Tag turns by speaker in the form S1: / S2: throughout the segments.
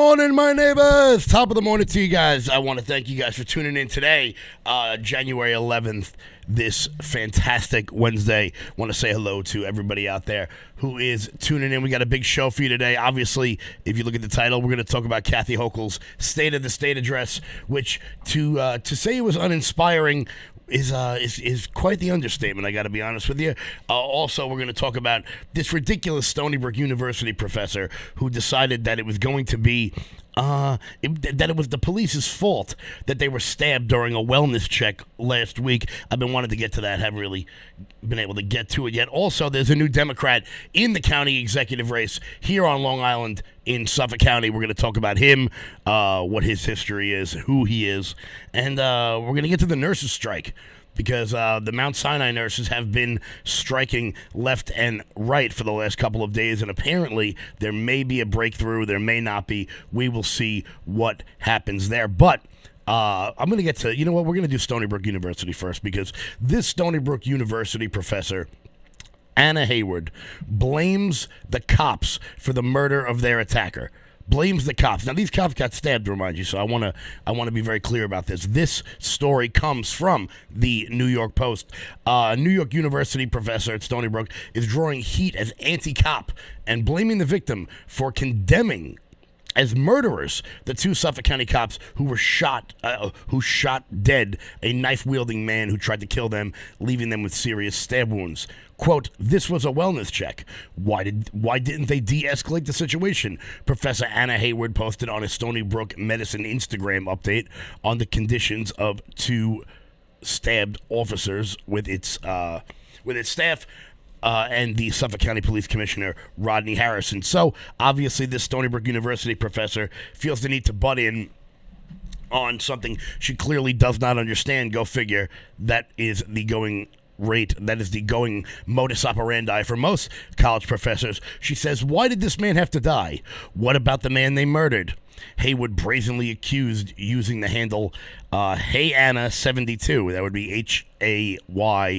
S1: morning, my neighbors. Top of the morning to you guys. I want to thank you guys for tuning in today, January 11th, this fantastic Wednesday. Want to say hello to everybody out there who is tuning in. We got a big show for you today. Obviously, if you look at the title, we're going to talk about Kathy Hochul's State of the State address, which to say it was uninspiring is quite the understatement, I got to be honest with you. Also, we're going to talk about this ridiculous Stony Brook University professor who decided that it was going to be that it was the police's fault that they were stabbed during a wellness check last week. I've been wanting to get to that, haven't really been able to get to it yet. Also, there's a new Democrat in the county executive race here on Long Island in Suffolk County. We're going to talk about him, what his history is, who he is, and we're going to get to the nurses' strike. Because the Mount Sinai nurses have been striking left and right for the last couple of days, and apparently there may be a breakthrough, there may not be. We will see what happens there. But I'm going to get to, you know what, we're going to do Stony Brook University first, because this Stony Brook University professor, Anna Hayward, blames the cops for the murder of their attacker. Blames the cops. Now, these cops got stabbed, to remind you, so I want to be very clear about this. This story comes from the New York Post. New York University professor at Stony Brook is drawing heat as anti-cop and blaming the victim for condemning as murderers the two Suffolk County cops who shot dead a knife-wielding man who tried to kill them, leaving them with serious stab wounds. Quote, "This was a wellness check. Why didn't they de-escalate the situation?" Professor Anna Hayward posted on a Stony Brook Medicine Instagram update on the conditions of two stabbed officers with its staff. And the Suffolk County Police Commissioner, Rodney Harrison. So, obviously, this Stony Brook University professor feels the need to butt in on something she clearly does not understand. Go figure. That is the going rate. That is the going modus operandi for most college professors. She says, "Why did this man have to die? What about the man they murdered?" Hayward brazenly accused using the handle HeyAnna72. That would be HAYANNA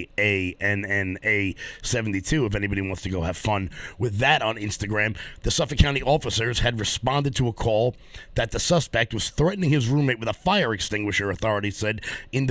S1: 72 if anybody wants to go have fun with that on Instagram. The Suffolk County officers had responded to a call that the suspect was threatening his roommate with a fire extinguisher, authorities said, on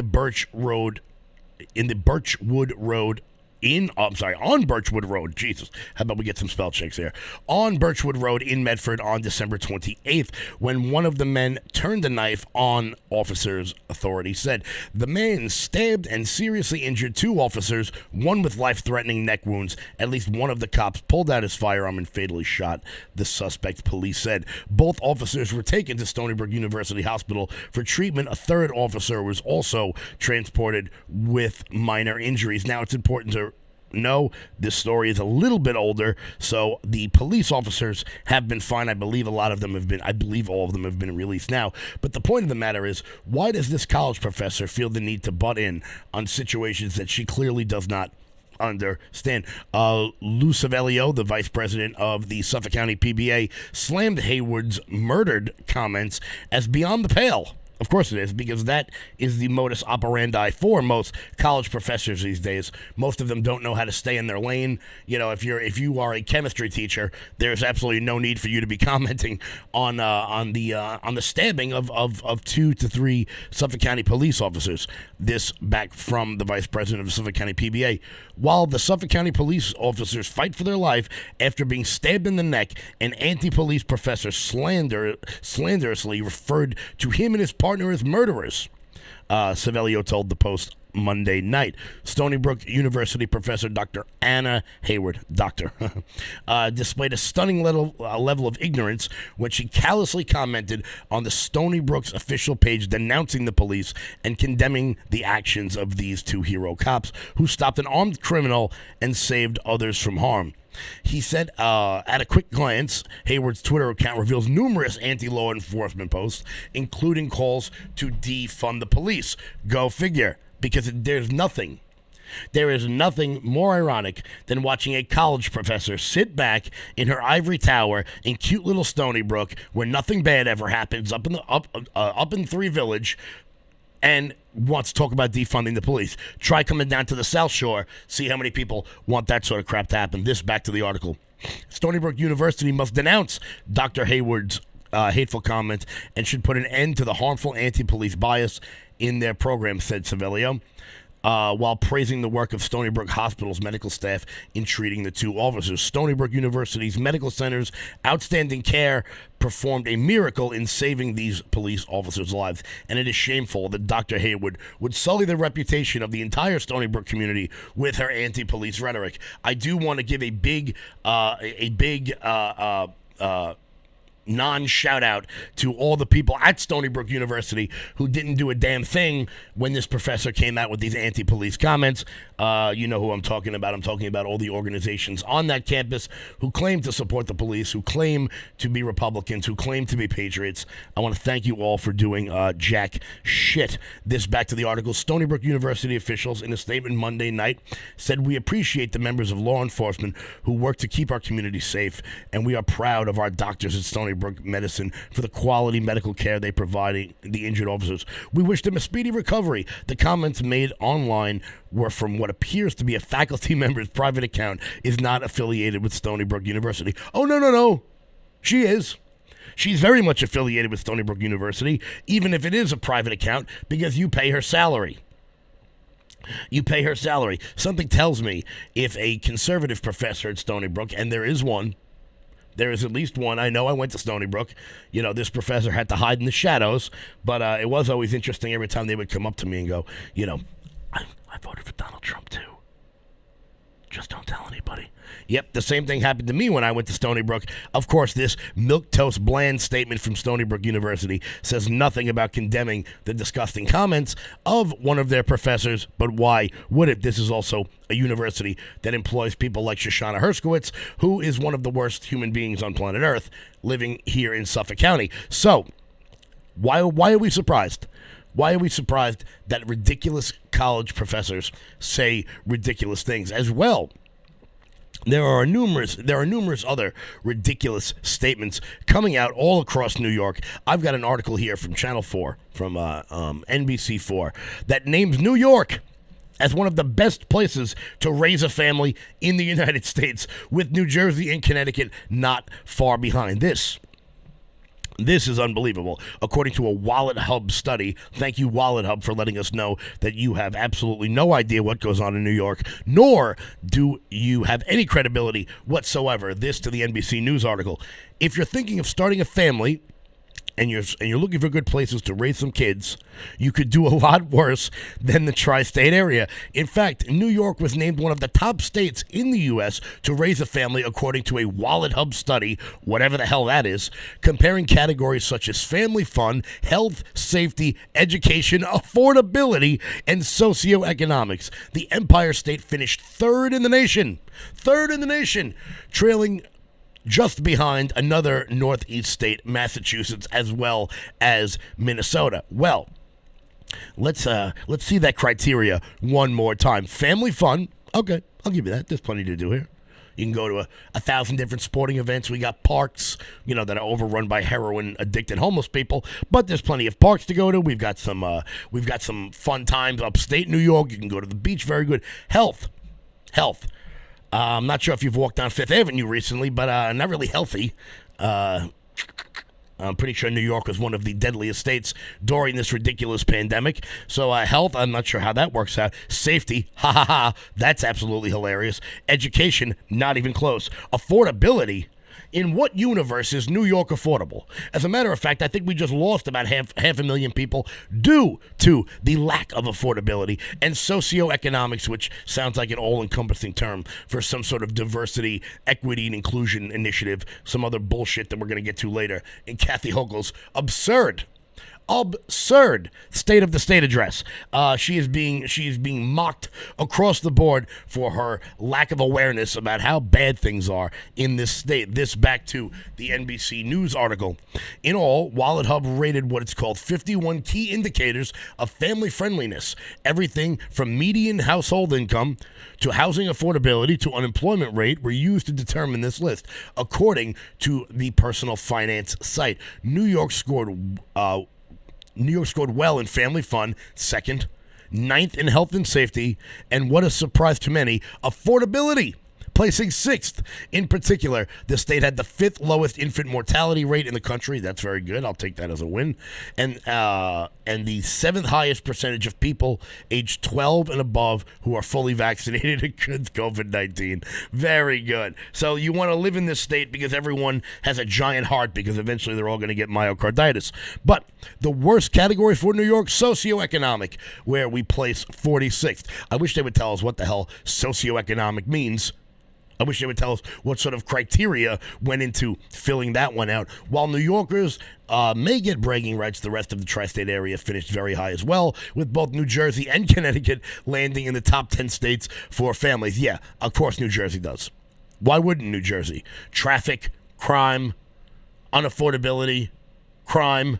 S1: Birchwood Road. Jesus, how about we get some spell checks here? On Birchwood Road in Medford on December 28th, when one of the men turned a knife on officers, authorities said. The man stabbed and seriously injured two officers, one with life-threatening neck wounds. At least one of the cops pulled out his firearm and fatally shot the suspect, police said. Both officers were taken to Stony Brook University Hospital for treatment. A third officer was also transported with minor injuries. Now, it's important to know this story is a little bit older, so the police officers have been fined. I believe all of them have been released now. But the point of the matter is, why does this college professor feel the need to butt in on situations that she clearly does not understand? Lou Savelio, the vice president of the Suffolk County PBA, slammed Hayward's murdered comments as beyond the pale. Of course it is, because that is the modus operandi for most college professors these days. Most of them don't know how to stay in their lane. You know, if you are a chemistry teacher, there's absolutely no need for you to be commenting on the stabbing of 2 to 3 Suffolk County police officers. This back from the vice president of the Suffolk County PBA. While the Suffolk County police officers fight for their life after being stabbed in the neck, an anti-police professor slanderously referred to him and his partner as murderers. Savelio told the Post Monday night. Stony Brook University professor Dr. Anna Hayward, displayed a stunning level of ignorance when she callously commented on the Stony Brook's official page denouncing the police and condemning the actions of these two hero cops who stopped an armed criminal and saved others from harm. He said, at a quick glance, Hayward's Twitter account reveals numerous anti-law enforcement posts, including calls to defund the police. Go figure, because there is nothing more ironic than watching a college professor sit back in her ivory tower in cute little Stony Brook, where nothing bad ever happens, up in Three Village, and wants to talk about defunding the police. Try coming down to the South Shore, see how many people want that sort of crap to happen. This back to the article. Stony Brook University must denounce Dr. Hayward's hateful comments and should put an end to the harmful anti-police bias in their program, said Savelio, while praising the work of Stony Brook Hospital's medical staff in treating the two officers. Stony Brook University's medical center's outstanding care performed a miracle in saving these police officers' lives, and it is shameful that Dr. Haywood would sully the reputation of the entire Stony Brook community with her anti-police rhetoric. I do want to give a big non-shout out to all the people at Stony Brook University who didn't do a damn thing when this professor came out with these anti-police comments. You know who I'm talking about. I'm talking about all the organizations on that campus who claim to support the police, who claim to be Republicans, who claim to be patriots. I want to thank you all for doing jack shit. This back to the article. Stony Brook University officials in a statement Monday night said, "We appreciate the members of law enforcement who work to keep our community safe, and we are proud of our doctors at Stony Brook Medicine for the quality medical care they provide the injured officers. We wish them a speedy recovery." The comments made online were from what appears to be a faculty member's private account is not affiliated with Stony Brook University. Oh, no. She is. She's very much affiliated with Stony Brook University, even if it is a private account, because you pay her salary. You pay her salary. Something tells me if a conservative professor at Stony Brook, and there is one, there is at least one. I know I went to Stony Brook. You know, this professor had to hide in the shadows, but it was always interesting every time they would come up to me and go, you know, I voted for Donald Trump too. Just don't tell anybody. Yep, the same thing happened to me when I went to Stony Brook. Of course, this milquetoast bland statement from Stony Brook University says nothing about condemning the disgusting comments of one of their professors, but why would it? This is also a university that employs people like Shoshana Herskowitz, who is one of the worst human beings on planet Earth, living here in Suffolk County. So, why are we surprised? Why are we surprised that ridiculous college professors say ridiculous things as well? There are numerous other ridiculous statements coming out all across New York. I've got an article here from Channel 4, from NBC4, that names New York as one of the best places to raise a family in the United States, with New Jersey and Connecticut not far behind. This is unbelievable. According to a Wallet Hub study, thank you, Wallet Hub, for letting us know that you have absolutely no idea what goes on in New York, nor do you have any credibility whatsoever. This to the NBC News article. If you're thinking of starting a family and you're looking for good places to raise some kids, you could do a lot worse than the tri-state area. In fact, New York was named one of the top states in the U.S. to raise a family, according to a Wallet Hub study, whatever the hell that is, comparing categories such as family fun, health, safety, education, affordability, and socioeconomics. The Empire State finished third in the nation, trailing just behind another Northeast state, Massachusetts, as well as Minnesota. Well, let's see that criteria one more time. Family fun, okay, I'll give you that. There's plenty to do here. You can go to 1,000 different sporting events. We got parks, that are overrun by heroin-addicted homeless people, but there's plenty of parks to go to. We've got some fun times upstate New York. You can go to the beach. Very good. Health. I'm not sure if you've walked down Fifth Avenue recently, but not really healthy. I'm pretty sure New York was one of the deadliest states during this ridiculous pandemic. So health, I'm not sure how that works out. Safety, that's absolutely hilarious. Education, not even close. Affordability. In what universe is New York affordable? As a matter of fact, I think we just lost about half a million people due to the lack of affordability and socioeconomics, which sounds like an all-encompassing term for some sort of diversity, equity, and inclusion initiative, some other bullshit that we're going to get to later in Kathy Hochul's absurd State of the State address. She is being mocked across the board for her lack of awareness about how bad things are in this state. This back to the NBC News article. In all, Wallet Hub rated what it's called 51 key indicators of family friendliness. Everything from median household income to housing affordability to unemployment rate were used to determine this list. According to the personal finance site, New York scored well in family fun, second, ninth in health and safety, and what a surprise to many, affordability Placing 6th in particular, the state had the 5th lowest infant mortality rate in the country. That's very good. I'll take that as a win. And the 7th highest percentage of people aged 12 and above who are fully vaccinated against COVID-19. Very good. So you want to live in this state because everyone has a giant heart because eventually they're all going to get myocarditis. But the worst category for New York, socioeconomic, where we place 46th. I wish they would tell us what the hell socioeconomic means. I wish they would tell us what sort of criteria went into filling that one out. While New Yorkers may get bragging rights, the rest of the tri-state area finished very high as well, with both New Jersey and Connecticut landing in the top 10 states for families. Yeah, of course New Jersey does. Why wouldn't New Jersey? Traffic, crime, unaffordability, crime,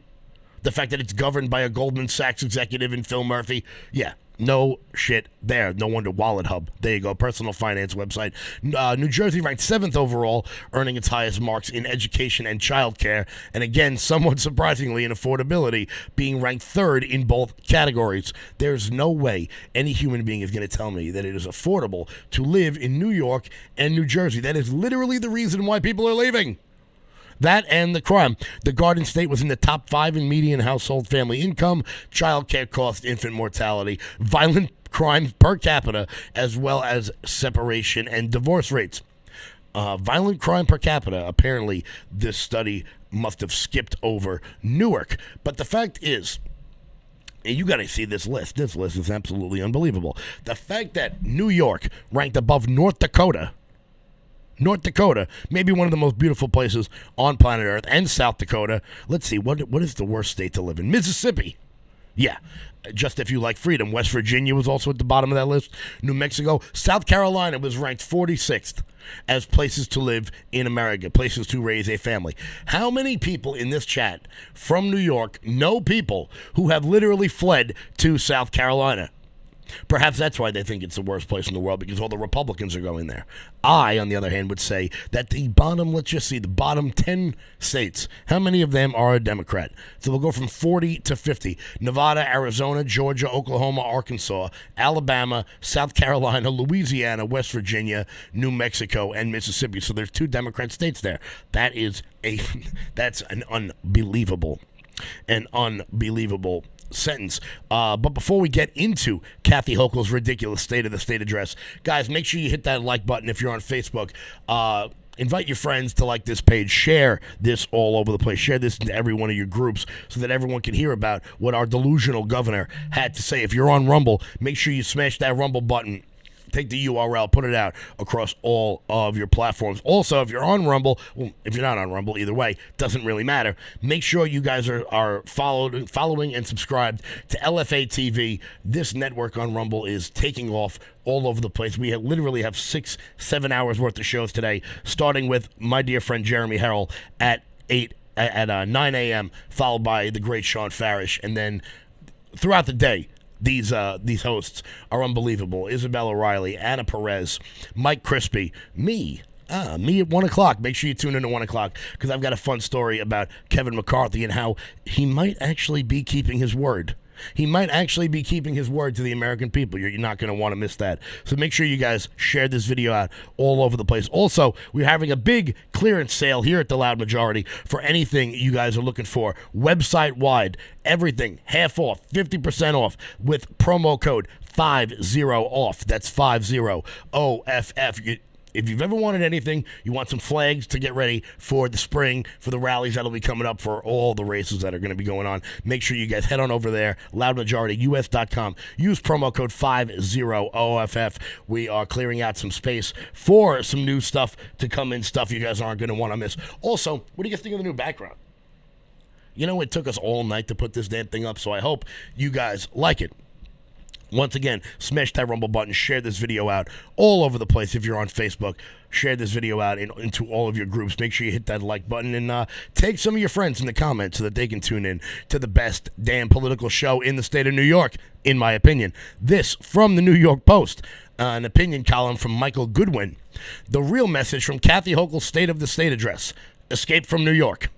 S1: the fact that it's governed by a Goldman Sachs executive in Phil Murphy. Yeah. No shit there. No wonder Wallet Hub. There you go. Personal finance website. New Jersey ranked 7th overall, earning its highest marks in education and childcare. And again, somewhat surprisingly, in affordability, being ranked 3rd in both categories. There's no way any human being is going to tell me that it is affordable to live in New York and New Jersey. That is literally the reason why people are leaving. That and the crime. The Garden State was in the top 5 in median household family income, child care cost, infant mortality, violent crimes per capita, as well as separation and divorce rates. Violent crime per capita, apparently this study must have skipped over Newark. But the fact is, and you got to see this list. This list is absolutely unbelievable. The fact that New York ranked above North Dakota, maybe one of the most beautiful places on planet Earth, and South Dakota. Let's see, what is the worst state to live in? Mississippi. Yeah, just if you like freedom. West Virginia was also at the bottom of that list. New Mexico. South Carolina was ranked 46th as places to live in America, places to raise a family. How many people in this chat from New York know people who have literally fled to South Carolina? Perhaps that's why they think it's the worst place in the world, because all the Republicans are going there. I, on the other hand, would say that the bottom 10 states, how many of them are a Democrat? So we'll go from 40 to 50. Nevada, Arizona, Georgia, Oklahoma, Arkansas, Alabama, South Carolina, Louisiana, West Virginia, New Mexico, and Mississippi. So there's 2 Democrat states there. That's an unbelievable sentence. But before we get into Kathy Hochul's ridiculous State of the State address, guys, make sure you hit that like button if you're on Facebook. Invite your friends to like this page. Share this all over the place. Share this into every one of your groups so that everyone can hear about what our delusional governor had to say. If you're on Rumble, make sure you smash that Rumble button. Take the URL, put it out across all of your platforms. Also, if you're on Rumble, well, if you're not on Rumble, either way, doesn't really matter. Make sure you guys are following and subscribed to LFA TV. This network on Rumble is taking off all over the place. We literally have 6-7 hours worth of shows today, starting with my dear friend Jeremy Harrell at 9 a.m., followed by the great Sean Farish, and then throughout the day, these hosts are unbelievable. Isabel O'Reilly, Anna Perez, Mike Crispy, me at 1 o'clock. Make sure you tune in at 1 o'clock because I've got a fun story about Kevin McCarthy and how he might actually be keeping his word. He might actually be keeping his word to the American people. You're not going to want to miss that. So make sure you guys share this video out all over the place. Also, we're having a big clearance sale here at The Loud Majority for anything you guys are looking for. Website-wide, everything, half off, 50% off with promo code 50OFF. That's 50OFF. If you've ever wanted anything, you want some flags to get ready for the spring, for the rallies that'll be coming up, for all the races that are going to be going on, make sure you guys head on over there, loudmajorityus.com. Use promo code 50OFF. We are clearing out some space for some new stuff to come in, stuff you guys aren't going to want to miss. Also, what do you guys think of the new background? You know, it took us all night to put this damn thing up, so I hope you guys like it. Once again, smash that Rumble button, share this video out all over the place. If you're on Facebook, share this video out into all of your groups. Make sure you hit that like button and take some of your friends in the comments so that they can tune in to the best damn political show in the state of New York, in my opinion. This from the New York Post, an opinion column from Michael Goodwin. The real message from Kathy Hochul's State of the State address. Escape from New York.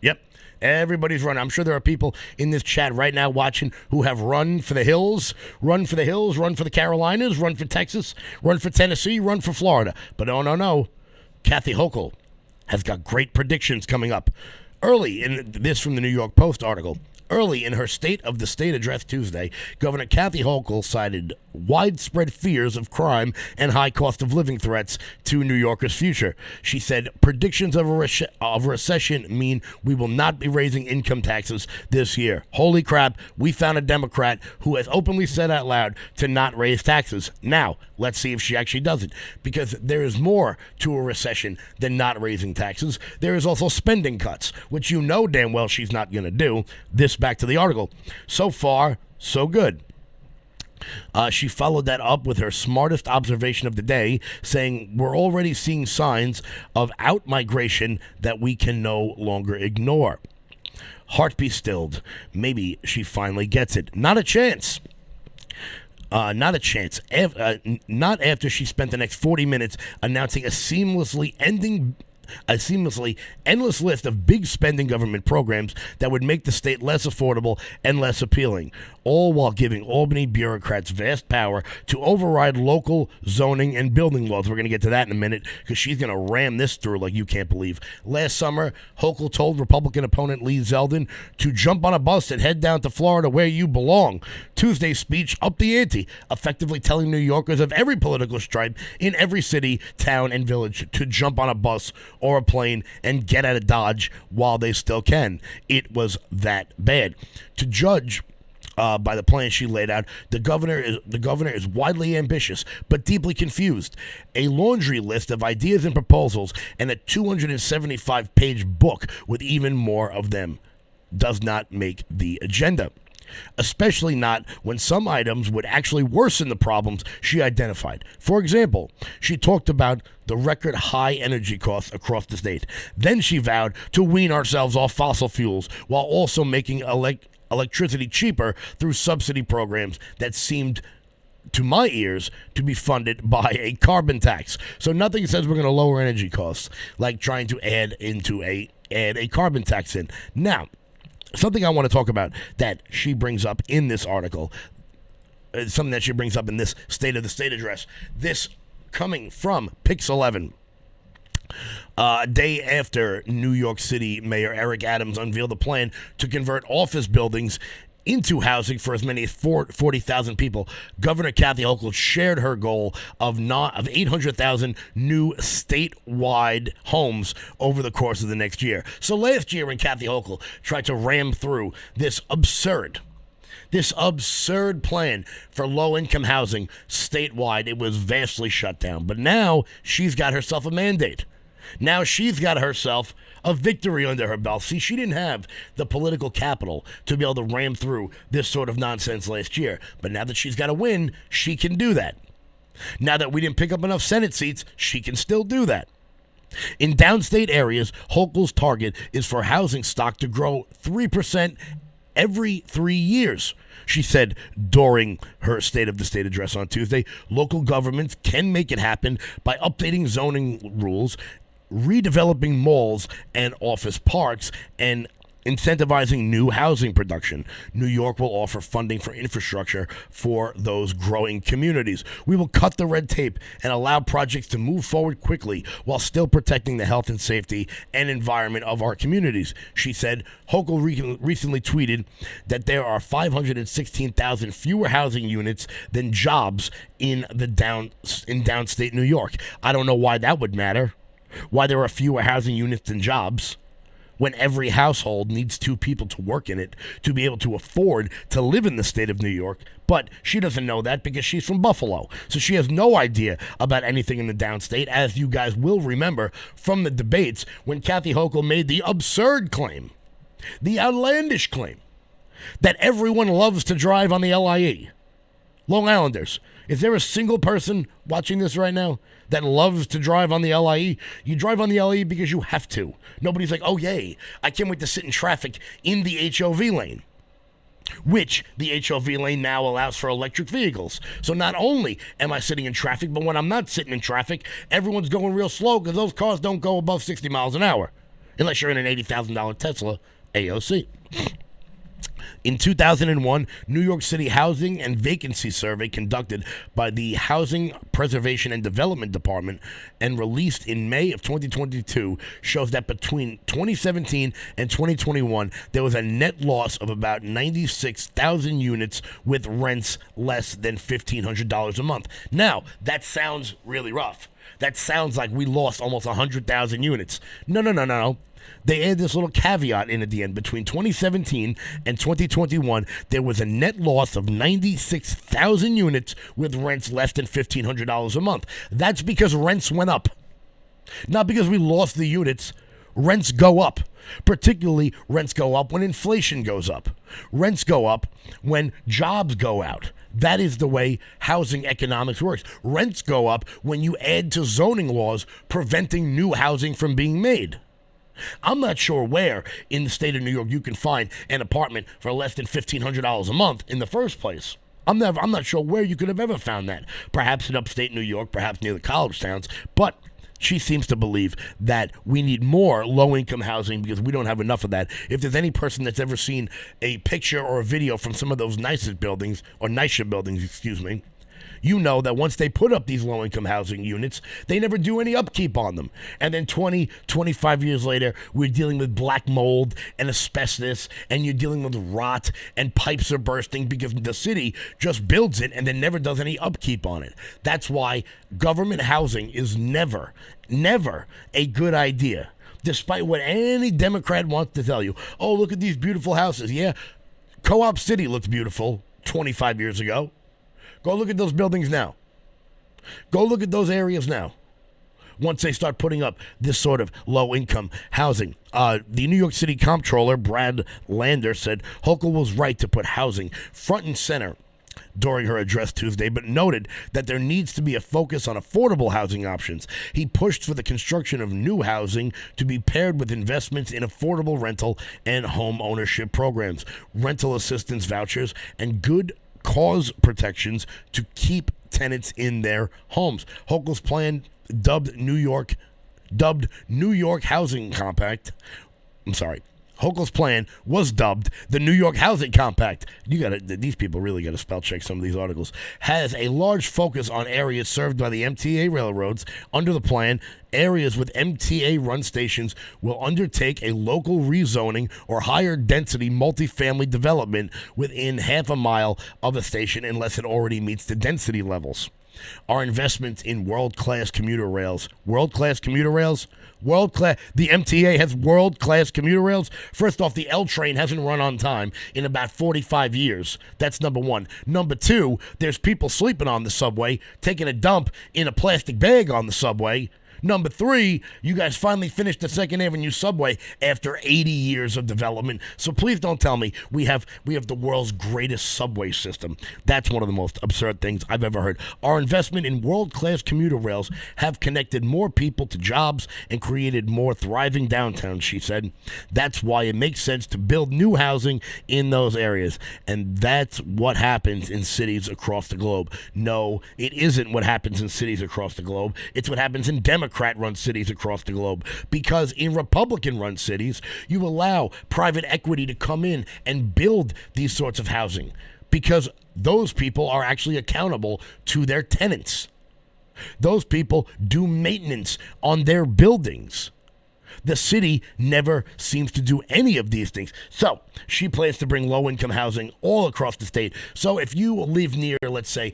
S1: Yep. Everybody's running. I'm sure there are people in this chat right now watching who have run for the hills, run for the Carolinas, run for Texas, run for Tennessee, run for Florida. But no. Kathy Hochul has got great predictions coming up. Early in this from the New York Post article, early in her State of the State address Tuesday, Governor Kathy Hochul cited widespread fears of crime and high cost of living threats to New Yorkers' future. She said predictions of a recession mean we will not be raising income taxes this year. Holy crap, we found a Democrat who has openly said out loud to not raise taxes. Now, let's see if she actually does it, because there is more to a recession than not raising taxes. There is also spending cuts, which you know damn well she's not going to do. This back to the article. So far, so good. She followed that up with her smartest observation of the day, saying, we're already seeing signs of out-migration that we can no longer ignore. Heart be stilled. Maybe she finally gets it. Not a chance. Not a chance. Not after she spent the next 40 minutes announcing a seamlessly endless list of big spending government programs that would make the state less affordable and less appealing, all while giving Albany bureaucrats vast power to override local zoning and building laws. We're going to get to that in a minute, because she's going to ram this through like you can't believe. Last summer, Hochul told Republican opponent Lee Zeldin to jump on a bus and head down to Florida where you belong. Tuesday's speech upped the ante, effectively telling New Yorkers of every political stripe in every city, town, and village to jump on a bus or a plane and get out of Dodge while they still can. It was that bad. To judge by the plan she laid out, the governor is widely ambitious but deeply confused. A laundry list of ideas and proposals and a 275-page book with even more of them does not make the agenda. Especially not when some items would actually worsen the problems she identified. For example, she talked about the record high energy costs across the state. Then she vowed to wean ourselves off fossil fuels while also making electricity cheaper through subsidy programs that seemed, to my ears, to be funded by a carbon tax. So nothing says we're going to lower energy costs like trying to add a carbon tax in. Now, something I want to talk about that she brings up in this article, something that she brings up in this State of the State address, this coming from Pix 11. A day after New York City Mayor Eric Adams unveiled a plan to convert office buildings into housing for as many as 40,000 people, Governor Kathy Hochul shared her goal of 800,000 new statewide homes over the course of the next year. So last year when Kathy Hochul tried to ram through this absurd plan for low-income housing statewide, it was vastly shut down. But now she's got herself a mandate. Now she's got herself a victory under her belt. See, she didn't have the political capital to be able to ram through this sort of nonsense last year. But now that she's got a win, she can do that. Now that we didn't pick up enough Senate seats, she can still do that. In downstate areas, Hochul's target is for housing stock to grow 3% every 3 years. She said during her State of the State address on Tuesday, local governments can make it happen by updating zoning rules, redeveloping malls and office parks, and incentivizing new housing production. New York will offer funding for infrastructure for those growing communities. We will cut the red tape and allow projects to move forward quickly while still protecting the health and safety and environment of our communities, she said. Hochul recently tweeted that there are 516,000 fewer housing units than jobs in downstate New York. I don't know why that would matter. Why there are fewer housing units than jobs when every household needs two people to work in it to be able to afford to live in the state of New York. But she doesn't know that because she's from Buffalo. So she has no idea about anything in the downstate, as you guys will remember from the debates when Kathy Hochul made the absurd claim, the outlandish claim, that everyone loves to drive on the LIE. Long Islanders, is there a single person watching this right now that loves to drive on the LIE? You drive on the LIE because you have to. Nobody's like, oh, yay, I can't wait to sit in traffic in the HOV lane, which the HOV lane now allows for electric vehicles. So not only am I sitting in traffic, but when I'm not sitting in traffic, everyone's going real slow because those cars don't go above 60 miles an hour, unless you're in an $80,000 Tesla AOC. In 2001, New York City Housing and Vacancy Survey conducted by the Housing Preservation and Development Department and released in May of 2022 shows that between 2017 and 2021, there was a net loss of about 96,000 units with rents less than $1,500 a month. Now, that sounds really rough. That sounds like we lost almost 100,000 units. No. They add this little caveat in at the end. Between 2017 and 2021, there was a net loss of 96,000 units with rents less than $1,500 a month. That's because rents went up. Not because we lost the units. Rents go up. Particularly, rents go up when inflation goes up. Rents go up when jobs go out. That is the way housing economics works. Rents go up when you add to zoning laws preventing new housing from being made. I'm not sure where in the state of New York you can find an apartment for less than $1,500 a month in the first place. I'm not sure where you could have ever found that. Perhaps in upstate New York, perhaps near the college towns, but she seems to believe that we need more low-income housing because we don't have enough of that. If there's any person that's ever seen a picture or a video from some of those nicer buildings, you know that once they put up these low-income housing units, they never do any upkeep on them. And then 20, 25 years later, we're dealing with black mold and asbestos, and you're dealing with rot, and pipes are bursting because the city just builds it and then never does any upkeep on it. That's why government housing is never a good idea, despite what any Democrat wants to tell you. Oh, look at these beautiful houses. Yeah, Co-op City looked beautiful 25 years ago. Go look at those buildings now. Go look at those areas now. Once they start putting up this sort of low-income housing. The New York City Comptroller, Brad Lander, said Hochul was right to put housing front and center during her address Tuesday, but noted that there needs to be a focus on affordable housing options. He pushed for the construction of new housing to be paired with investments in affordable rental and home ownership programs, rental assistance vouchers, and good cause protections to keep tenants in their homes. Hochul's plan, dubbed New York Housing Compact. Hochul's plan was dubbed the New York Housing Compact. These people really got to spell check some of these articles. Has a large focus on areas served by the MTA railroads. Under the plan, areas with MTA-run stations will undertake a local rezoning or higher density multifamily development within half a mile of a station unless it already meets the density levels. Our investments in world-class commuter rails. World-class commuter rails? The MTA has world-class commuter rails. First off, the L train hasn't run on time in about 45 years. That's number one. Number two, there's people sleeping on the subway, taking a dump in a plastic bag on the subway. Number three, you guys finally finished the Second Avenue subway after 80 years of development. So please don't tell me we have the world's greatest subway system. That's one of the most absurd things I've ever heard. Our investment in world-class commuter rails have connected more people to jobs and created more thriving downtowns, she said. That's why it makes sense to build new housing in those areas. And that's what happens in cities across the globe. No, it isn't what happens in cities across the globe. It's what happens in Democrat-run cities across the globe, because in Republican-run cities, you allow private equity to come in and build these sorts of housing because those people are actually accountable to their tenants. Those people do maintenance on their buildings. The city never seems to do any of these things. So she plans to bring low-income housing all across the state. So if you live near, let's say,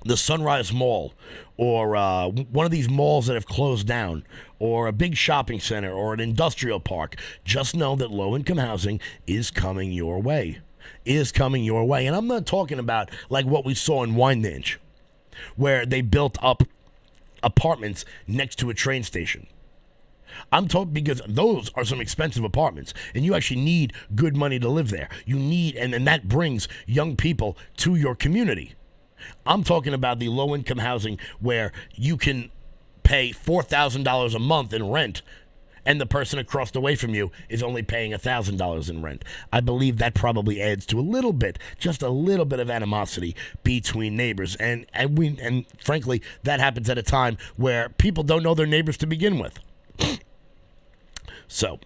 S1: the Sunrise Mall, or one of these malls that have closed down, or a big shopping center, or an industrial park, just know that low-income housing is coming your way. And I'm not talking about like what we saw in Wyandanch, where they built up apartments next to a train station. I'm talking because those are some expensive apartments, and you actually need good money to live there. You need, and that brings young people to your community. I'm talking about the low-income housing where you can pay $4,000 a month in rent, and the person across the way from you is only paying $1,000 in rent. I believe that probably adds to just a little bit of animosity between neighbors, and frankly, that happens at a time where people don't know their neighbors to begin with. So,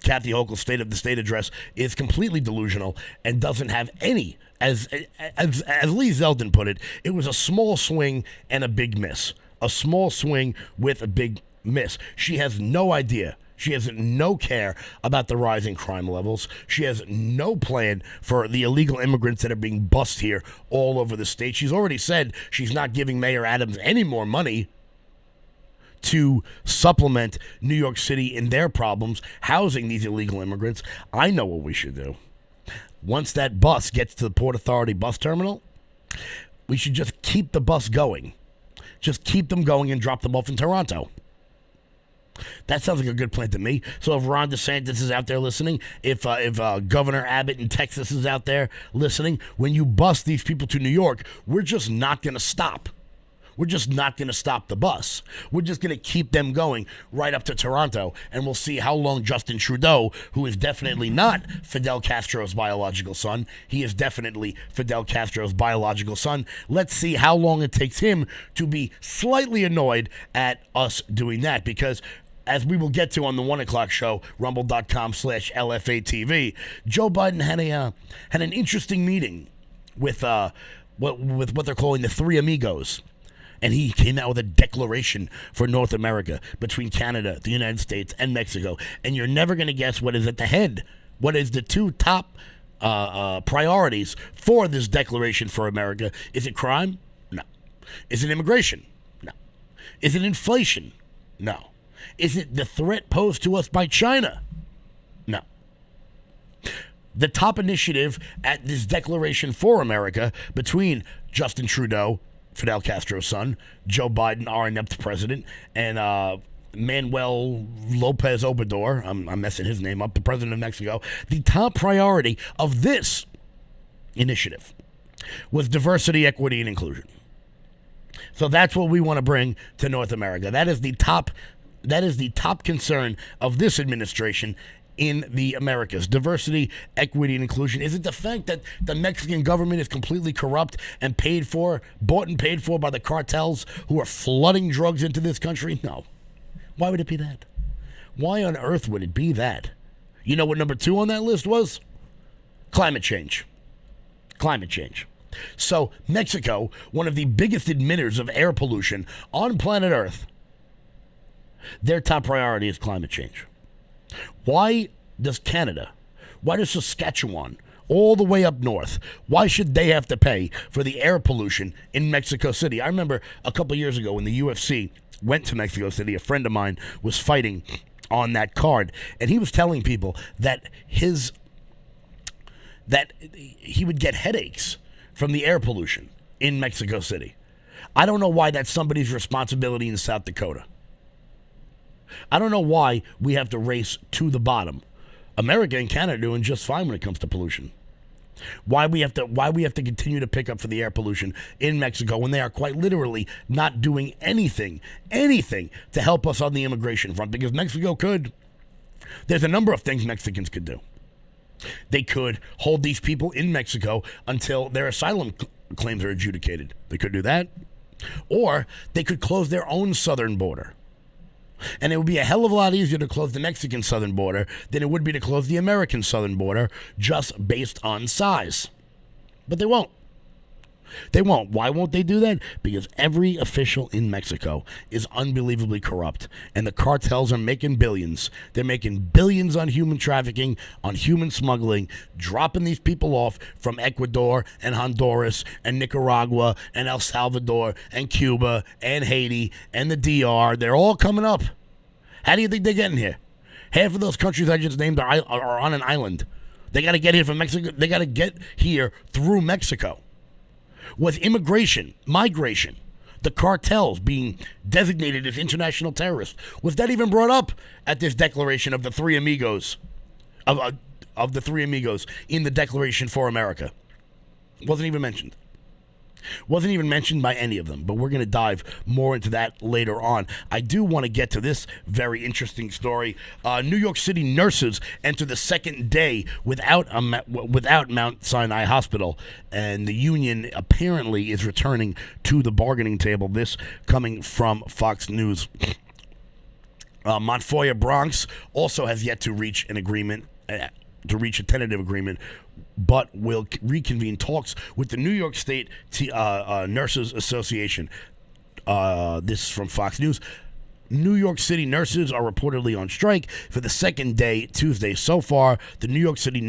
S1: Kathy Hochul's State of the State address is completely delusional and doesn't have any, as Lee Zeldin put it, it was a small swing and a big miss. A small swing with a big miss. She has no idea. She has no care about the rising crime levels. She has no plan for the illegal immigrants that are being bussed here all over the state. She's already said she's not giving Mayor Adams any more money to supplement New York City in their problems, housing these illegal immigrants. I know what we should do. Once that bus gets to the Port Authority bus terminal, we should just keep the bus going. Just keep them going and drop them off in Toronto. That sounds like a good plan to me. So if Ron DeSantis is out there listening, if Governor Abbott in Texas is out there listening, when you bus these people to New York, we're just not going to stop. We're just not going to stop the bus. We're just going to keep them going right up to Toronto, and we'll see how long Justin Trudeau, who is definitely not Fidel Castro's biological son, he is definitely Fidel Castro's biological son. Let's see how long it takes him to be slightly annoyed at us doing that, because as we will get to on the 1 o'clock show, rumble.com/LFATV, Joe Biden had an interesting meeting with what they're calling the Three Amigos. And he came out with a declaration for North America between Canada, the United States, and Mexico. And you're never going to guess what is at the head. What is the two top priorities for this declaration for America? Is it crime? No. Is it immigration? No. Is it inflation? No. Is it the threat posed to us by China? No. The top initiative at this declaration for America between Justin Trudeau, Fidel Castro's son, Joe Biden, our inept president, and Manuel Lopez Obrador, I'm messing his name up, the president of Mexico, the top priority of this initiative was diversity, equity, and inclusion. So that's what we want to bring to North America. That is the top concern of this administration in the Americas. Diversity, equity, and inclusion. Is it the fact that the Mexican government is completely corrupt and bought and paid for by the cartels who are flooding drugs into this country? No. Why would it be that? Why on earth would it be that? You know what number 2 on that list was? Climate change. Climate change. So Mexico, one of the biggest emitters of air pollution on planet Earth, their top priority is climate change. Why does Canada, why does Saskatchewan, all the way up north, why should they have to pay for the air pollution in Mexico City? I remember a couple years ago when the UFC went to Mexico City, a friend of mine was fighting on that card, and he was telling people that he would get headaches from the air pollution in Mexico City. I don't know why that's somebody's responsibility in South Dakota. I don't know why we have to race to the bottom. America and Canada are doing just fine when it comes to pollution. Why we have to continue to pick up for the air pollution in Mexico when they are quite literally not doing anything to help us on the immigration front, because Mexico could. There's a number of things Mexicans could do. They could hold these people in Mexico until their asylum claims are adjudicated. They could do that. Or they could close their own southern border. And it would be a hell of a lot easier to close the Mexican southern border than it would be to close the American southern border, just based on size. But they won't. They won't. Why won't they do that? Because every official in Mexico is unbelievably corrupt, and the cartels are making billions. They're making billions on human trafficking, on human smuggling, dropping these people off from Ecuador and Honduras and Nicaragua and El Salvador and Cuba and Haiti and the DR. They're all coming up. How do you think they're getting here? Half of those countries I just named are on an island. They got to get here from Mexico. They got to get here through Mexico. Was migration, the cartels being designated as international terrorists, was that even brought up at this declaration of the Three Amigos, of the Three Amigos in the Declaration for America? Wasn't even mentioned. Wasn't even mentioned by any of them, but we're going to dive more into that later on. I do want to get to this very interesting story. New York City nurses enter the second day without Mount Sinai Hospital, and the union apparently is returning to the bargaining table. This coming from Fox News. Montfoyer, Bronx, also has yet to reach an agreement, a tentative agreement, but will reconvene talks with the New York State Nurses Association. This is from Fox News. New York City nurses are reportedly on strike for the second day Tuesday. So far, the New York State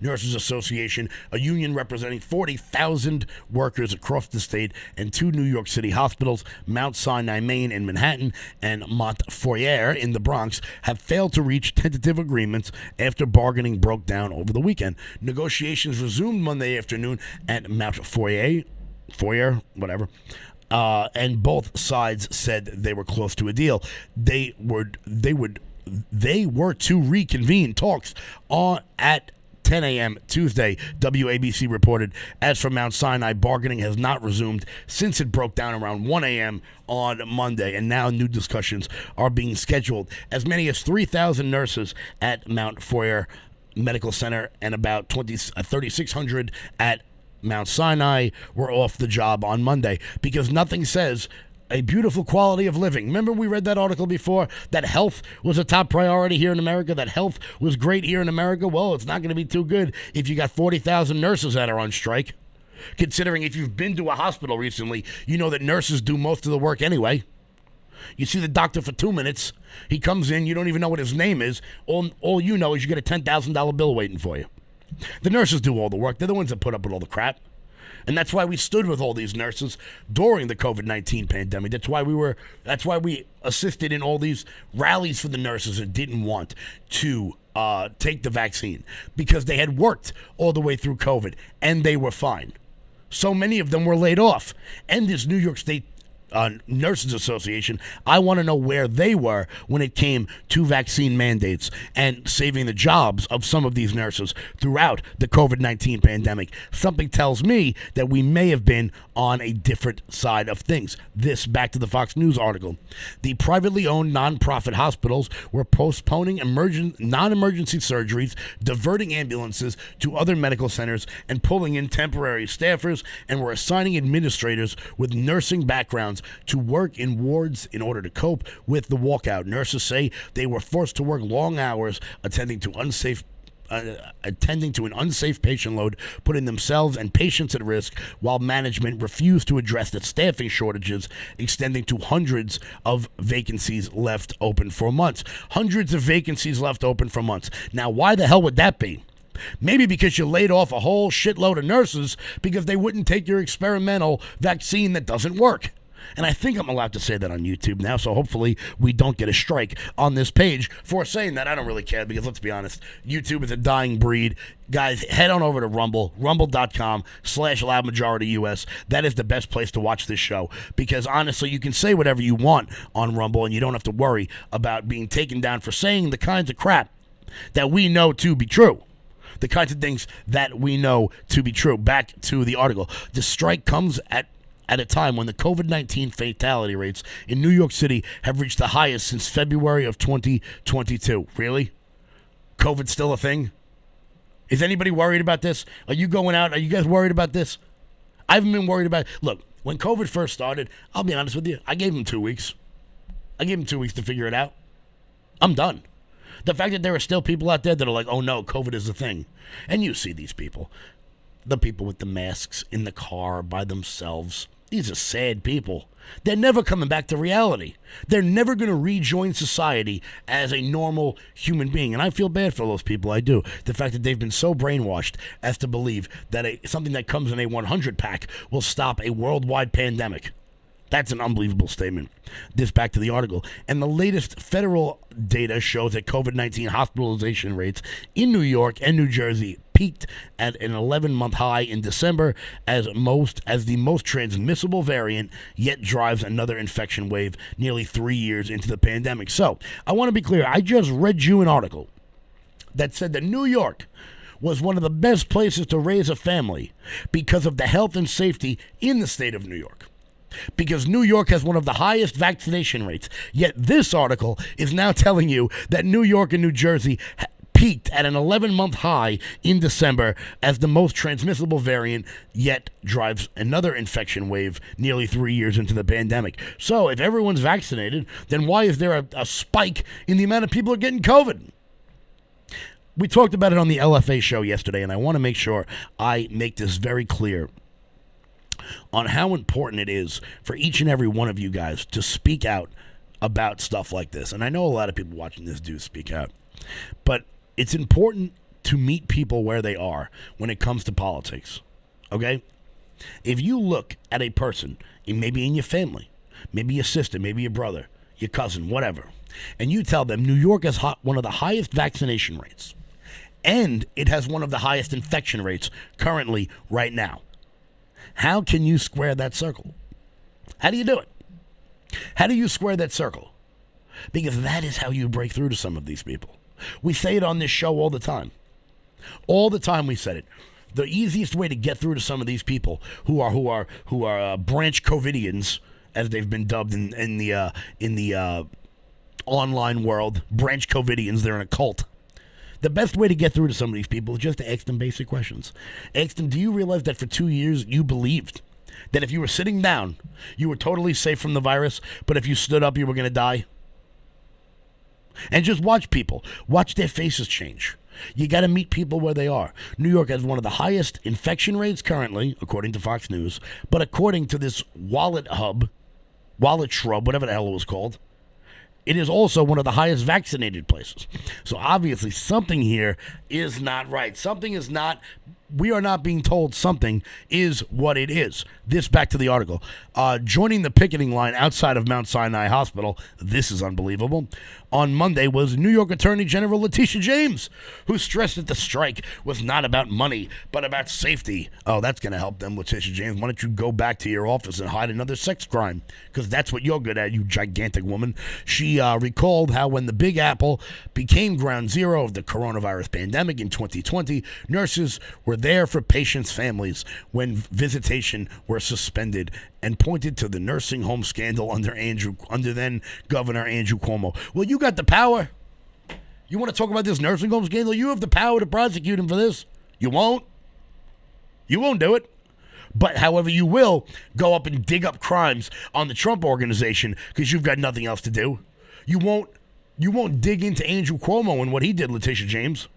S1: Nurses Association, a union representing 40,000 workers across the state, and two New York City hospitals, Mount Sinai, Maine in Manhattan, and Montfoyer in the Bronx, have failed to reach tentative agreements after bargaining broke down over the weekend. Negotiations resumed Monday afternoon at Montfoyer, and both sides said they were close to a deal. They were to reconvene talks at 10 a.m. Tuesday, WABC reported. As for Mount Sinai, bargaining has not resumed since it broke down around 1 a.m. on Monday, and now new discussions are being scheduled. As many as 3,000 nurses at Mount Foyer Medical Center and about 3,600 at Mount Sinai were off the job on Monday because nothing says a beautiful quality of living. Remember we read that article before, that health was a top priority here in America, that health was great here in America? Well, it's not going to be too good if you got 40,000 nurses that are on strike. Considering if you've been to a hospital recently, you know that nurses do most of the work anyway. You see the doctor for 2 minutes. He comes in, you don't even know what his name is. All you know is you get a $10,000 bill waiting for you. The nurses do all the work. They're the ones that put up with all the crap. And that's why we stood with all these nurses during the COVID-19 pandemic. That's why we assisted in all these rallies for the nurses that didn't want to take the vaccine because they had worked all the way through COVID and they were fine. So many of them were laid off. And this New York State Nurses Association, I want to know where they were when it came to vaccine mandates and saving the jobs of some of these nurses throughout the COVID-19 pandemic. Something tells me that we may have been on a different side of things. This back to the Fox News article. The privately owned nonprofit hospitals were postponing non-emergency surgeries, diverting ambulances to other medical centers, and pulling in temporary staffers, and were assigning administrators with nursing backgrounds to work in wards in order to cope with the walkout. Nurses say they were forced to work long hours attending to an unsafe patient load, putting themselves and patients at risk, while management refused to address the staffing shortages, extending to hundreds of vacancies left open for months. Hundreds of vacancies left open for months. Now, why the hell would that be? Maybe because you laid off a whole shitload of nurses because they wouldn't take your experimental vaccine that doesn't work. And I think I'm allowed to say that on YouTube now, so hopefully we don't get a strike on this page for saying that. I don't really care because, let's be honest, YouTube is a dying breed. Guys, head on over to Rumble, rumble.com/LoudMajorityUS. That is the best place to watch this show because, honestly, you can say whatever you want on Rumble and you don't have to worry about being taken down for saying the kinds of crap that we know to be true. The kinds of things that we know to be true. Back to the article. The strike comes at a time when the COVID-19 fatality rates in New York City have reached the highest since February of 2022. Really? COVID's still a thing? Is anybody worried about this? Are you going out? Are you guys worried about this? I haven't been worried about it. Look, when COVID first started, I'll be honest with you, I gave them 2 weeks. I gave them 2 weeks to figure it out. I'm done. The fact that there are still people out there that are like, oh no, COVID is a thing. And you see these people. The people with the masks in the car by themselves. These are sad people. They're never coming back to reality. They're never going to rejoin society as a normal human being. And I feel bad for those people. I do. The fact that they've been so brainwashed as to believe that something that comes in a 100 pack will stop a worldwide pandemic. That's an unbelievable statement. This back to the article. And the latest federal data shows that COVID-19 hospitalization rates in New York and New Jersey peaked at an 11-month high in December as the most transmissible variant, yet drives another infection wave nearly 3 years into the pandemic. So, I want to be clear. I just read you an article that said that New York was one of the best places to raise a family because of the health and safety in the state of New York. Because New York has one of the highest vaccination rates. Yet this article is now telling you that New York and New Jersey peaked at an 11-month high in December as the most transmissible variant, yet drives another infection wave nearly 3 years into the pandemic. So if everyone's vaccinated, then why is there a spike in the amount of people who are getting COVID? We talked about it on the LFA show yesterday, and I want to make sure I make this very clear on how important it is for each and every one of you guys to speak out about stuff like this. And I know a lot of people watching this do speak out, but it's important to meet people where they are when it comes to politics, okay? If you look at a person, maybe in your family, maybe your sister, maybe your brother, your cousin, whatever, and you tell them New York has one of the highest vaccination rates, and it has one of the highest infection rates currently right now, how can you square that circle? How do you do it? How do you square that circle? Because that is how you break through to some of these people. We say it on this show all the time. All the time we said it. The easiest way to get through to some of these people who are branch COVIDians, as they've been dubbed in the online world, branch COVIDians. They're in a cult. The best way to get through to some of these people is just to ask them basic questions. Ask them, do you realize that for 2 years you believed that if you were sitting down, you were totally safe from the virus, but if you stood up, you were going to die? And just watch people. Watch their faces change. You got to meet people where they are. New York has one of the highest infection rates currently, according to Fox News, but according to this wallet shrub, whatever the hell it was called, it is also one of the highest vaccinated places. So obviously something here is not right. Something is not, we are not being told something is what it is. This back to the article. Joining the picketing line outside of Mount Sinai Hospital, this is unbelievable, on Monday was New York Attorney General Letitia James, who stressed that the strike was not about money, but about safety. Oh, that's going to help them, Letitia James. Why don't you go back to your office and hide another sex crime? Because that's what you're good at, you gigantic woman. She recalled how when the Big Apple became ground zero of the coronavirus pandemic in 2020, nurses were there for patients' families when visitation were suspended, and pointed to the nursing home scandal under then Governor Andrew Cuomo. Well, you got the power. You want to talk about this nursing home scandal? You have the power to prosecute him for this. You won't. You won't do it. But, however, you will go up and dig up crimes on the Trump organization because you've got nothing else to do. You won't dig into Andrew Cuomo and what he did, Letitia James.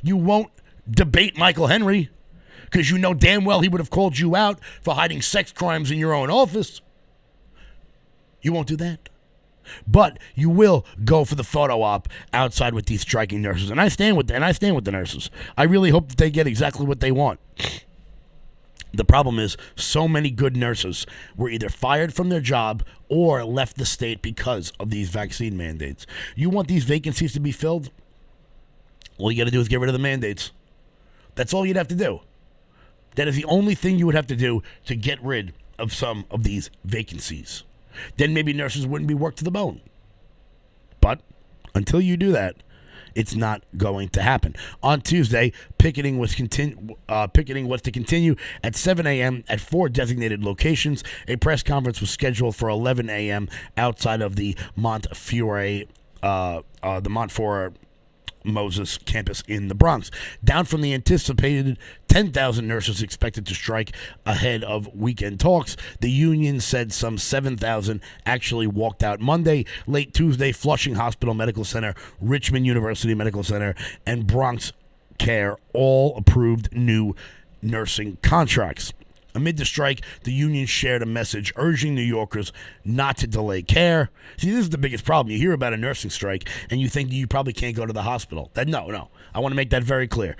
S1: You won't debate Michael Henry because you know damn well he would have called you out for hiding sex crimes in your own office. You won't do that. But you will go for the photo op outside with these striking nurses. And I stand with the nurses. I really hope that they get exactly what they want. The problem is so many good nurses were either fired from their job or left the state because of these vaccine mandates. You want these vacancies to be filled? All you got to do is get rid of the mandates. That's all you'd have to do. That is the only thing you would have to do to get rid of some of these vacancies. Then maybe nurses wouldn't be worked to the bone. But until you do that, it's not going to happen. On Tuesday, picketing was to continue at 7 a.m. at 4 designated locations. A press conference was scheduled for 11 a.m. outside of the Montefiore Moses campus in the Bronx, down from the anticipated 10,000 nurses expected to strike ahead of weekend talks. The union said some 7,000 actually walked out Monday. Late Tuesday, Flushing Hospital Medical Center, Richmond University Medical Center, and Bronx Care all approved new nursing contracts. Amid the strike, the union shared a message urging New Yorkers not to delay care. See, this is the biggest problem. You hear about a nursing strike, and you think you probably can't go to the hospital. No. I want to make that very clear.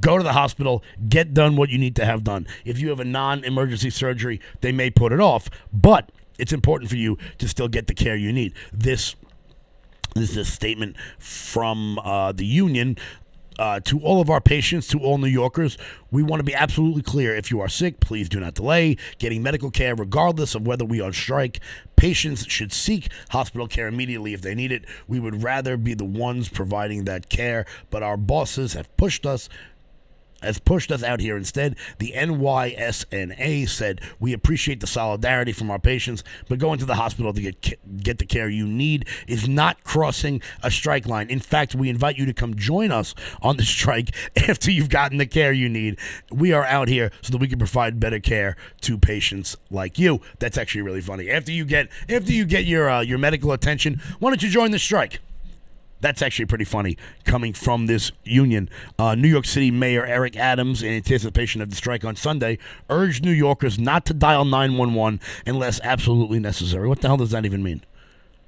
S1: Go to the hospital. Get done what you need to have done. If you have a non-emergency surgery, they may put it off, but it's important for you to still get the care you need. This is a statement from the union. To all of our patients, to all New Yorkers, we want to be absolutely clear. If you are sick, please do not delay getting medical care regardless of whether we are on strike. Patients should seek hospital care immediately if they need it. We would rather be the ones providing that care, but our bosses have pushed us has pushed us out here instead. The NYSNA said, we appreciate the solidarity from our patients, but going to the hospital to get the care you need is not crossing a strike line. In fact, we invite you to come join us on the strike after you've gotten the care you need. We are out here so that we can provide better care to patients like you. That's actually really funny. After you get your medical attention, why don't you join the strike? That's actually pretty funny coming from this union. New York City Mayor Eric Adams, in anticipation of the strike on Sunday, urged New Yorkers not to dial 911 unless absolutely necessary. What the hell does that even mean?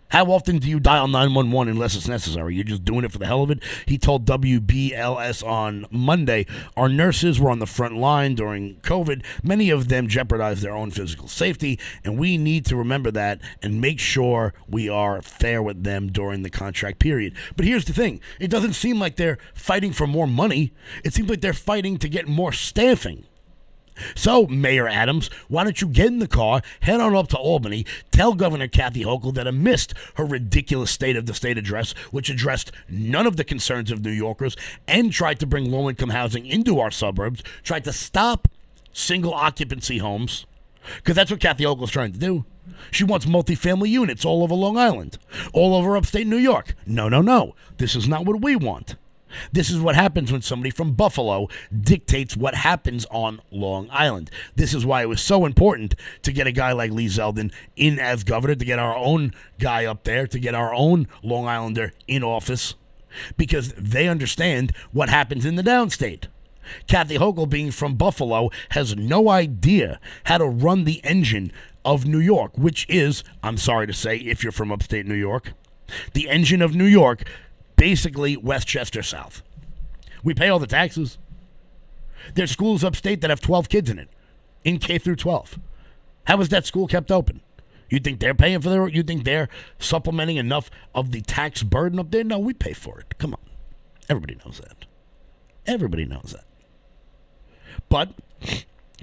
S1: How often do you dial 911 unless it's necessary? You're just doing it for the hell of it? He told WBLS on Monday, our nurses were on the front line during COVID. Many of them jeopardized their own physical safety, and we need to remember that and make sure we are fair with them during the contract period. But here's the thing. It doesn't seem like they're fighting for more money. It seems like they're fighting to get more staffing. So, Mayor Adams, why don't you get in the car, head on up to Albany, tell Governor Kathy Hochul that amidst her ridiculous State of the State address, which addressed none of the concerns of New Yorkers and tried to bring low-income housing into our suburbs, tried to stop single-occupancy homes, because that's what Kathy Hochul's trying to do. She wants multifamily units all over Long Island, all over upstate New York. No. This is not what we want. This is what happens when somebody from Buffalo dictates what happens on Long Island. This is why it was so important to get a guy like Lee Zeldin in as governor, to get our own guy up there, to get our own Long Islander in office, because they understand what happens in the downstate. Kathy Hochul, being from Buffalo, has no idea how to run the engine of New York, which is, I'm sorry to say, if you're from upstate New York, the engine of New York, basically Westchester South. We pay all the taxes. There's schools upstate that have 12 kids in it, in K through 12. How is that school kept open? You think they're paying for you think they're supplementing enough of the tax burden up there? No, we pay for it. Come on. Everybody knows that. Everybody knows that. But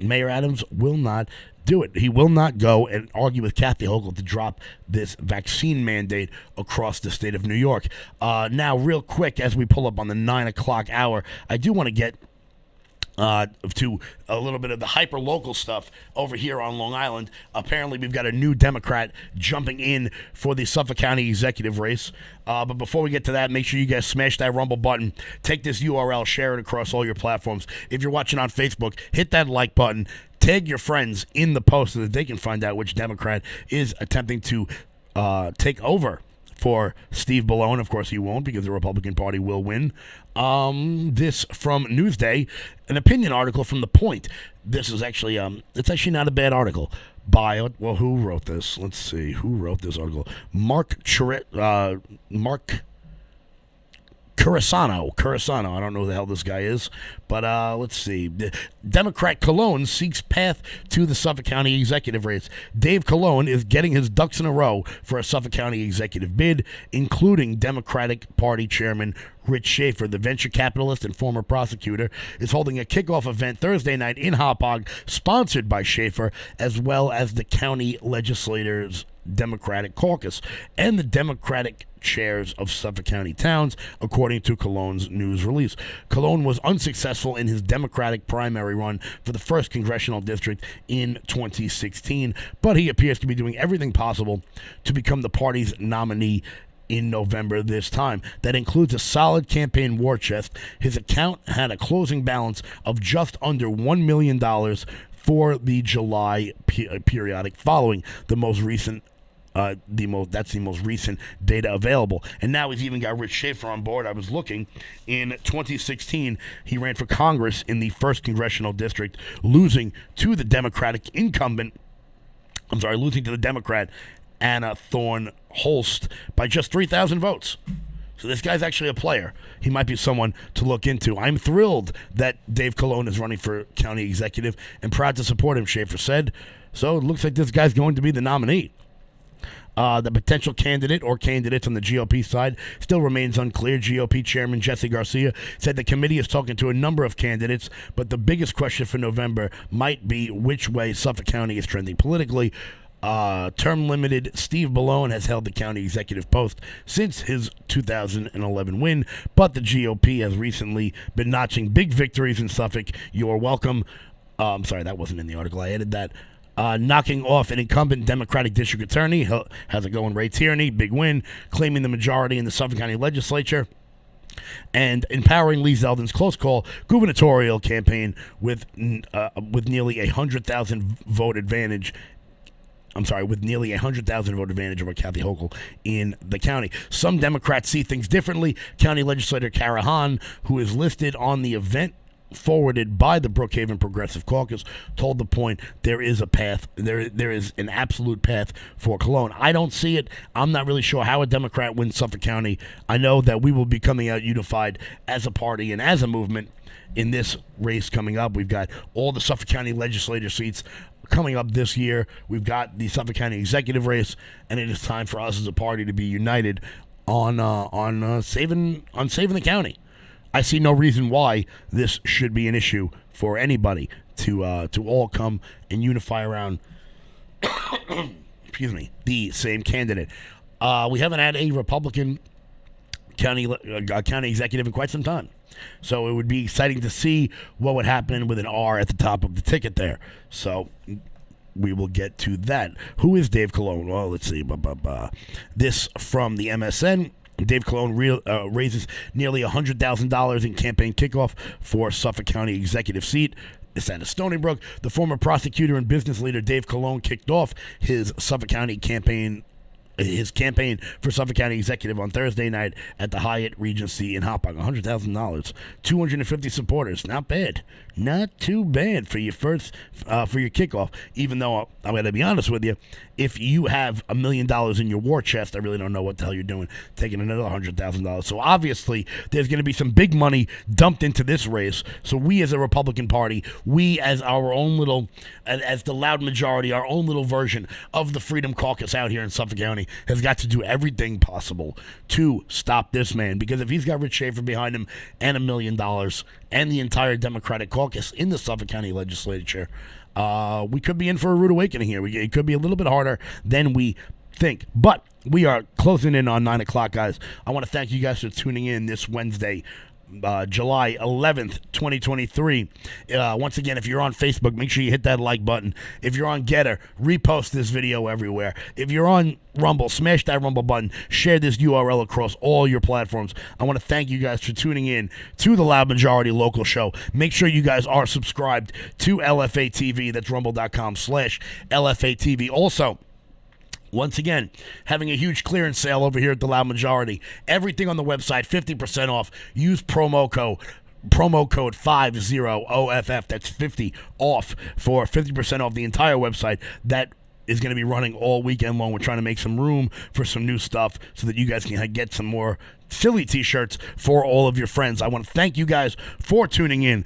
S1: Mayor Adams will not do it. He will not go and argue with Kathy Hochul to drop this vaccine mandate across the state of New York. Now, real quick, as we pull up on the 9 o'clock hour, I do want to get to a little bit of the hyper-local stuff over here on Long Island. Apparently, we've got a new Democrat jumping in for the Suffolk County Executive race. But before we get to that, make sure you guys smash that Rumble button. Take this URL, share it across all your platforms. If you're watching on Facebook, hit that like button. Tag your friends in the post so that they can find out which Democrat is attempting to take over for Steve Ballone. Of course, he won't, because the Republican Party will win. This from Newsday, an opinion article from The Point. This is actually, it's actually not a bad article. Who wrote this? Let's see. Who wrote this article? Mark Curisano. I don't know who the hell this guy is, but let's see. Democrat Colon seeks path to the Suffolk County Executive race. Dave Colon is getting his ducks in a row for a Suffolk County Executive bid, including Democratic Party Chairman Rich Schaefer, the venture capitalist and former prosecutor, is holding a kickoff event Thursday night in Hauppauge, sponsored by Schaefer, as well as the county legislators' Democratic caucus and the Democratic chairs of Suffolk County towns, according to Colon's news release. Colon was unsuccessful in his Democratic primary run for the 1st Congressional District in 2016, but he appears to be doing everything possible to become the party's nominee in November this time. That includes a solid campaign war chest. His account had a closing balance of just under $1 million for the July periodic, following the most recent that's the most recent data available. And now he's even got Rich Schaefer on board. I was looking. In 2016, he ran for Congress in the 1st Congressional District, losing to the Democrat Anna Thorne Holst by just 3,000 votes. So this guy's actually a player. He might be someone to look into. I'm thrilled that Dave Colon is running for county executive and proud to support him, Schaefer said. So it looks like this guy's going to be the nominee. The potential candidate or candidates on the GOP side still remains unclear. GOP Chairman Jesse Garcia said the committee is talking to a number of candidates, but the biggest question for November might be which way Suffolk County is trending politically. Term limited Steve Ballone has held the county executive post since his 2011 win, but the GOP has recently been notching big victories in Suffolk. You're welcome. I'm sorry, that wasn't in the article. I added that. Knocking off an incumbent Democratic district attorney. How's it going? Ray Tierney, big win, claiming the majority in the Suffolk County Legislature, and empowering Lee Zeldin's close call gubernatorial campaign with nearly 100,000 vote advantage. With nearly 100,000 vote advantage over Kathy Hochul in the county. Some Democrats see things differently. County Legislator Kara Hahn, who is listed on the event forwarded by the Brookhaven Progressive Caucus, told The Point there is a path. There is an absolute path for Cologne. I don't see it. I'm not really sure how a Democrat wins Suffolk County. I know that we will be coming out unified as a party and as a movement in this race coming up. We've got all the Suffolk County legislature seats coming up this year. We've got the Suffolk County executive race, and it is time for us as a party to be united on saving the county. I see no reason why this should be an issue for anybody to all come and unify around the same candidate. We haven't had a Republican county executive in quite some time, so it would be exciting to see what would happen with an R at the top of the ticket there. So we will get to that. Who is Dave Cologne? Well, let's see. This from the MSN. Dave Cologne raises nearly $100,000 in campaign kickoff for Suffolk County executive seat. It's out of Stony Brook. The former prosecutor and business leader Dave Cologne kicked off his Suffolk County campaign for Suffolk County Executive on Thursday night at the Hyatt Regency in Hopog. $100,000, 250 supporters. Not bad. Not too bad for your for your kickoff. Even though I'm going to be honest with you, if you have $1 million in your war chest, I really don't know what the hell you're doing taking another $100,000. So obviously, there's going to be some big money dumped into this race. So we as a Republican Party, we as our own little, as the loud majority, our own little version of the Freedom Caucus out here in Suffolk County, has got to do everything possible to stop this man. Because if he's got Rich Schaefer behind him and $1 million and the entire Democratic caucus in the Suffolk County Legislature, we could be in for a rude awakening here. It could be a little bit harder than we think. But we are closing in on 9 o'clock, guys. I want to thank you guys for tuning in this Wednesday, July 11th, 2023. Once again, if you're on Facebook, make sure you hit that like button. If you're on Getter, repost this video everywhere. If you're on Rumble, smash that Rumble button. Share this URL across all your platforms. I want to thank you guys for tuning in to the Loud Majority Local Show. Make sure you guys are subscribed to LFA TV. That's rumble.com/LFA TV. Also, once again, having a huge clearance sale over here at the Loud Majority. Everything on the website, 50% off. Use promo code 50OFF. That's 50 off for 50% off the entire website. That is going to be running all weekend long. We're trying to make some room for some new stuff so that you guys can get some more silly t-shirts for all of your friends. I want to thank you guys for tuning in.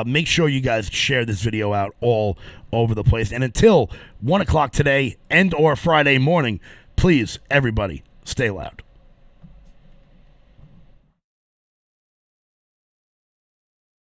S1: Make sure you guys share this video out all over the place. And until 1 o'clock today and or Friday morning, please, everybody, stay loud.